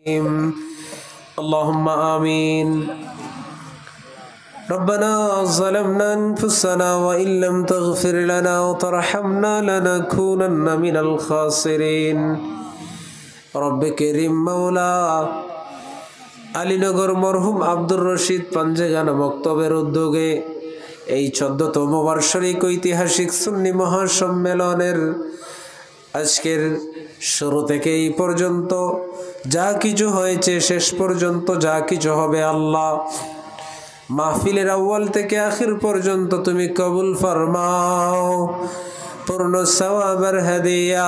اللهم آمين. ربنا ظلمنا أنفسنا وإن لم تغفر لنا وترحمنا لنكونن من الخاسرين. رب كريم مولا আলীনগর মরহুম আব্দুর রশিদ পাঞ্জেগানা মক্তবের উদ্যোগে এই 14তম বার্ষিক ঐতিহাসিক সুন্নি মহাসম্মেলনের আজকের শুরু থেকে এই পর্যন্ত যা কিছু হয়েছে, শেষ পর্যন্ত যা কিছু হবে, আল্লাহ মাহফিলের আউয়াল থেকে আখির পর্যন্ত তুমি কবুল ফরমাও। পূর্ণ সওয়াবের হাদিয়া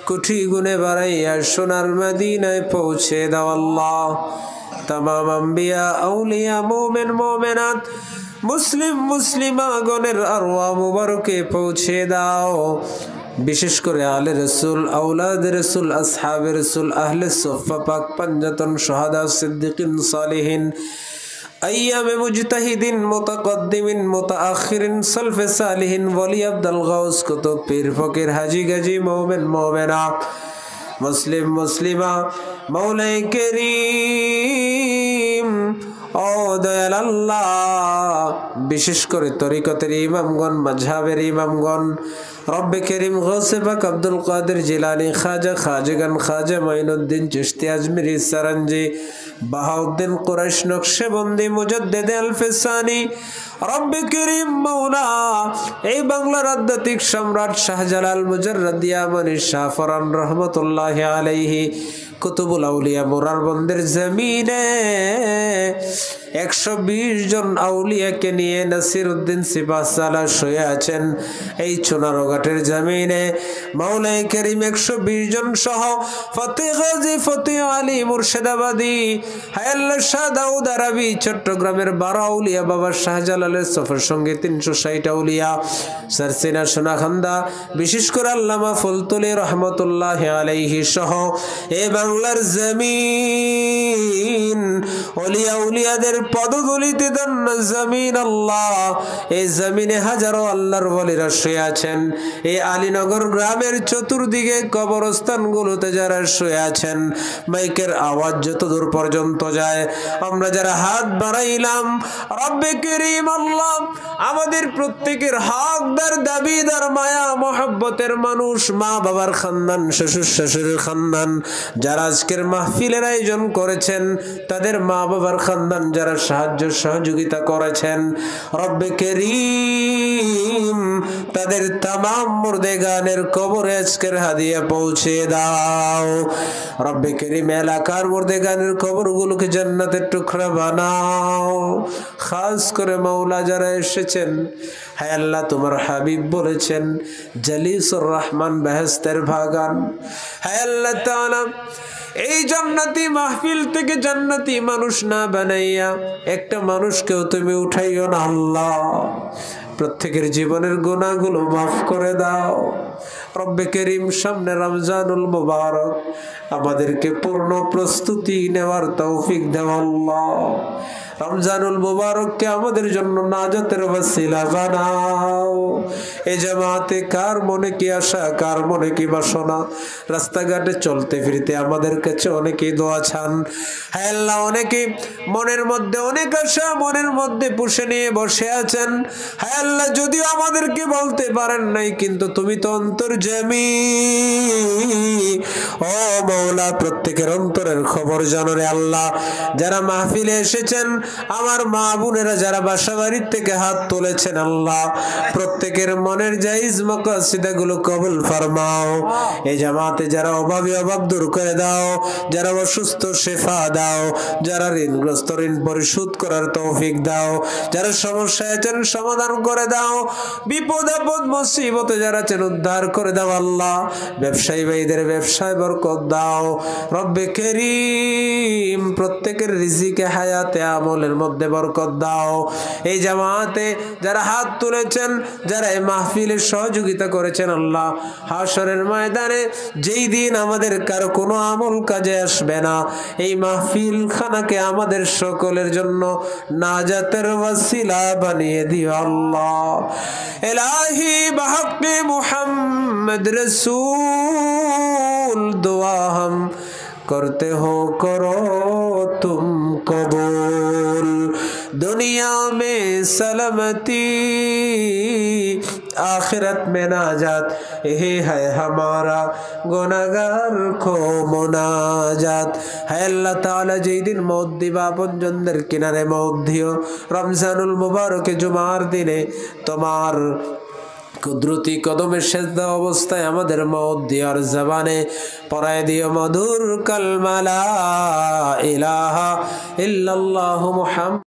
কোটি গুণে বাড়াইয়া সোনার মদিনায় পৌঁছে দাও আল্লাহ। তামাম আম্বিয়া আউলিয়া মুমিন মুমিনাত মুসলিম মুসলিমাগণের আরওয়াহ মুবারকে পৌঁছে দাও। বিশেষ করে আলে রসুল, আওলাদ রসুল, আসহাবে রসুল, আহলে সুফফা পাক পাঞ্জাতন শাহাদা সিদ্দিকিন সালিহিন আইয়ামে মুজতাহিদিন মুতাকদ্দিমিন মুতাআখিরিন সালফে সালিহিন ওয়ালি আব্দুল গাউস কুতুব পীর ফকির হাজী গাজী মুমিন মুমিনা মুসলিম মুসলিমা মওলাই করিম ও দয়াল আল্লাহ, বিশেষ করে তরিকতের ইমামগণ, মাযহাবের ইমামগণ, রব্বে করিম গৌসে পাক আব্দুল কাদের জিলানী, খাজা খাজগান, খাজা মাইনুদ্দিন চিশতি আজমিরি সারাঞ্জি, বাহাউদ্দিন কুরাইশ নকশবন্দি, মুজাদ্দিদে আলফেসানি, রব্বে করিম মাওলা এই বাংলার আধ্যাত্মিক সম্রাট শাহজালাল মুজাররদ ইয়ামানি শাহ ফরান রহমতুল্লাহি আলাইহি কুতুবুল আউলিয়া মোরারবন্দের জমিনে 120 জন আউলিয়াকে নিয়ে নাসিরউদ্দিন সিপাহসালার শুয়ে আছেন এই চুনারঘাটের জমিনে। মাওলাই করিম 120 জন সহ ফতেহ গাজী, ফতেহ আলী মুর্শিদাবাদী, হায়াল্লাহ শাহ দাউদ আরবি চট্টগ্রামের 12 আউলিয়া, বাবা শাহজালালের সফর সঙ্গে 360 আউলিয়া, সারসিনা সোনাখান্দা, বিশেষ করে আল্লামা ফুলতুলি রহমতুল্লাহি আলাইহি সহ এ বাংলার জমিন ওলিয়া উলিয়াদের পদধূলিতে ধন্য জমিন আল্লাহ। এই জমিনে হাজারো আল্লাহর ওলিরা শুয়ে আছেন। এই আলীনগর গ্রামের চতুর্দিকে কবরস্থানগুলোতে যারা শুয়ে আছেন, মাইকের আওয়াজ যত দূর পর্যন্ত যায়, আমরা যারা হাত বাড়াইলাম, রব্বে করিম আল্লাহ আমাদের প্রত্যেকের হকদার, দাবিদার, মায়া মহব্বতের মানুষ, মা বাবার খানদান, শ্বশুর শাশুড়ির খানদান, যারা আজকের মাহফিলের আয়োজন করেছেন, তাদের মা বাবার খানদান যারা সাহায্য সহযোগিতা করেছেন, রব্বে করিম তাদের তামাম মুর্দেগানের কবরে আজকের হাদিয়া পৌঁছে দাও। রব্বে করিম এলাকার মুর্দেগানের কবরগুলোকে জান্নাতের টুকরা বানাও। খাস করে মাওলা যারা এসেছেন, হায় আল্লাহ তোমার হাবিব বলেছেন জালিসুর রহমান বেহেশতের বাগান। হায় আল্লাহ তাআলা এই জান্নাতি মাহফিল থেকে জান্নাতি মানুষ না বানাইয়া একটা মানুষকেও তুমি উঠাইও না আল্লাহ। প্রত্যেকের জীবনের গুনাহগুলো মাফ করে দাও। রব্বে করিম সামনে রমজানুল মুবারক, আমাদেরকে পূর্ণ প্রস্তুতি নেওয়ার তৌফিক দাও আল্লাহ। রমজানুল মুবারককে আমাদের জন্য নাজাতের ওয়াসিলা বানাও। এই জামাতে কার মনে কি আশা, কার মনে কি বাসনা, রাস্তাঘাটে চলতে ফিরতে আমাদের কাছে অনেকেই দোয়া চান। হায় আল্লাহ, অনেকে মনের মধ্যে অনেক আশা মনের মধ্যে পুষে নিয়ে বসে আছেন। হায় আল্লাহ, যদিও আমাদেরকে বলতে পারেন নাই, কিন্তু তুমি তো অন্তর্যামী। ও মাওলা, প্রত্যেকের অন্তরের খবর জানো রে আল্লাহ। যারা মাহফিলে এসেছেন, আমার মা বোনেরা যারা বাসা বাড়ির থেকে হাত তুলেছেন, আল্লাহ প্রত্যেকের মনের জায়েজ মাকাসিদা গুলো কবুল ফরমাও। এই জামাতে যারা অভাবী অভাব দূর করে দাও, যারা অসুস্থ শেফা দাও, যারা ঋণগ্রস্ত ঋণ পরিশোধ করার তৌফিক দাও, যারা সমস্যায় আছেন সমাধান করে দাও, বিপদ আপদ মুসিবতে যারা আছেন উদ্ধার করে দাও আল্লাহ। ব্যবসায়ী ভাইদের ব্যবসায় বরকত দাও রব্বে করিম। প্রত্যেকের রিজিকে হায়াতে আমলের মধ্যে বরকত দাও। এই জামাতে যারা হাত তুলেছেন, যারা এই মাহফিলে সহযোগিতা করেছেন, আল্লাহ হাশরের ময়দানে যেই দিন আমাদের কারো কোনো আমল কাজে আসবে না, এই মাহফিল খানাকে আমাদের সকলের জন্য নাজাতের ওয়াসিলা বানিয়ে দিও আল্লাহ। ইলাহি বিহাক্কি মুহাম্মদ রাসূল दुआ हम करते हो करो तुम कबूल। दुनिया में सलामती आखिरत में नाजात, यही है हमारा गुनाहगार को मुनाजात। है अल्लाह ताला যেই দিন মওত দিবা আপনজনদের কিনারে মওত দিও। রমজানুল মুবারকে জুমার দিনে তোমার কুদরতি কদমে সেজদা অবস্থায় আমাদের মওত দিয়ার জবানে পড়ায় দিও মধুর কালমা লা ইলাহা ইল্লাল্লাহু মুহাম্মাদ।